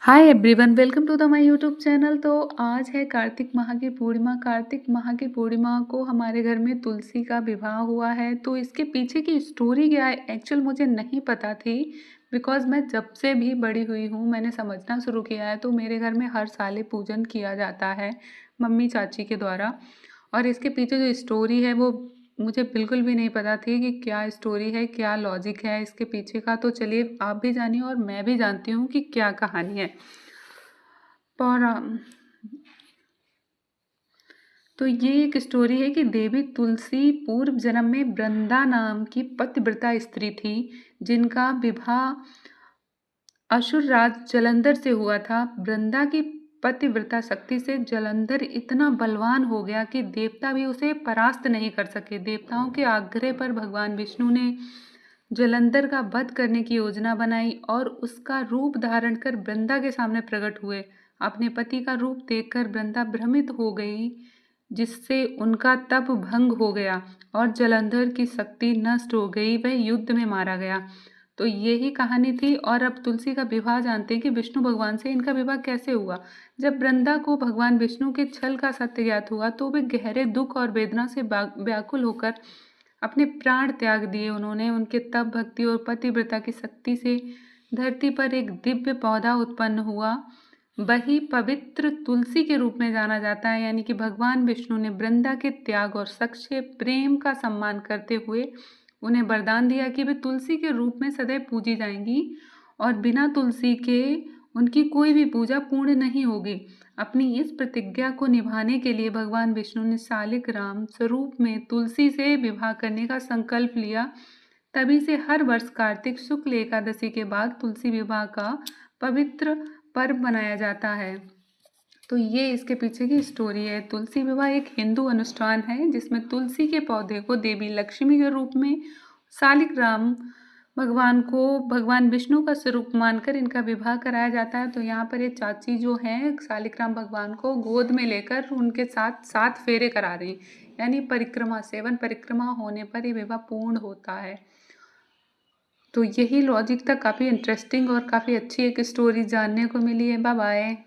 Hi everyone, welcome to the my YouTube channel. तो आज है कार्तिक माह की पूर्णिमा। कार्तिक माह की पूर्णिमा को हमारे घर में तुलसी का विवाह हुआ है। तो इसके पीछे की स्टोरी क्या है एक्चुअल मुझे नहीं पता थी। बिकॉज मैं जब से भी बड़ी हुई हूँ मैंने समझना शुरू किया है। तो मेरे घर में हर साल ही पूजन किया जाता है मम्मी चाची के द्वारा। और इसके पीछे जो स्टोरी है वो मुझे बिल्कुल भी नहीं पता थी कि क्या स्टोरी है, क्या लॉजिक है इसके पीछे का। तो चलिए आप भी जानिए और मैं भी जानती हूँ कि क्या कहानी है। पौरा तो ये एक स्टोरी है कि देवी तुलसी पूर्व जन्म में वृंदा नाम की पतिव्रता स्त्री थी, जिनका विवाह असुर राज जलंधर से हुआ था। वृंदा की पतिव्रता शक्ति से जलंधर इतना बलवान हो गया कि देवता भी उसे परास्त नहीं कर सके। देवताओं के आग्रह पर भगवान विष्णु ने जलंधर का वध करने की योजना बनाई और उसका रूप धारण कर वृंदा के सामने प्रकट हुए। अपने पति का रूप देखकर वृंदा भ्रमित हो गई, जिससे उनका तप भंग हो गया और जलंधर की शक्ति नष्ट हो गई। वह युद्ध में मारा गया। तो यही कहानी थी। और अब तुलसी का विवाह जानते हैं कि विष्णु भगवान से इनका विवाह कैसे हुआ। जब वृंदा को भगवान विष्णु के छल का सत्य ज्ञात हुआ तो वे गहरे दुख और वेदना से व्याकुल होकर अपने प्राण त्याग दिए। उन्होंने उनके तप, भक्ति और पतिव्रता की शक्ति से धरती पर एक दिव्य पौधा उत्पन्न हुआ, वही पवित्र तुलसी के रूप में जाना जाता है। यानी कि भगवान विष्णु ने वृंदा के त्याग और सच्चे प्रेम का सम्मान करते हुए उन्हें वरदान दिया कि वे तुलसी के रूप में सदैव पूजी जाएंगी और बिना तुलसी के उनकी कोई भी पूजा पूर्ण नहीं होगी। अपनी इस प्रतिज्ञा को निभाने के लिए भगवान विष्णु ने शालिग्राम स्वरूप में तुलसी से विवाह करने का संकल्प लिया। तभी से हर वर्ष कार्तिक शुक्ल एकादशी के बाद तुलसी विवाह का पवित्र पर्व मनाया जाता है। तो ये इसके पीछे की स्टोरी है। तुलसी विवाह एक हिंदू अनुष्ठान है जिसमें तुलसी के पौधे को देवी लक्ष्मी के रूप में, शालिग्राम भगवान को भगवान विष्णु का स्वरूप मानकर इनका विवाह कराया जाता है। तो यहाँ पर ये चाची जो हैं शालिग्राम भगवान को गोद में लेकर उनके साथ 7 फेरे करा रही हैं। यानी परिक्रमा, 7 परिक्रमा होने पर ये विवाह पूर्ण होता है। तो यही लॉजिक था। काफ़ी इंटरेस्टिंग और काफ़ी अच्छी एक स्टोरी जानने को मिली है। Bye bye.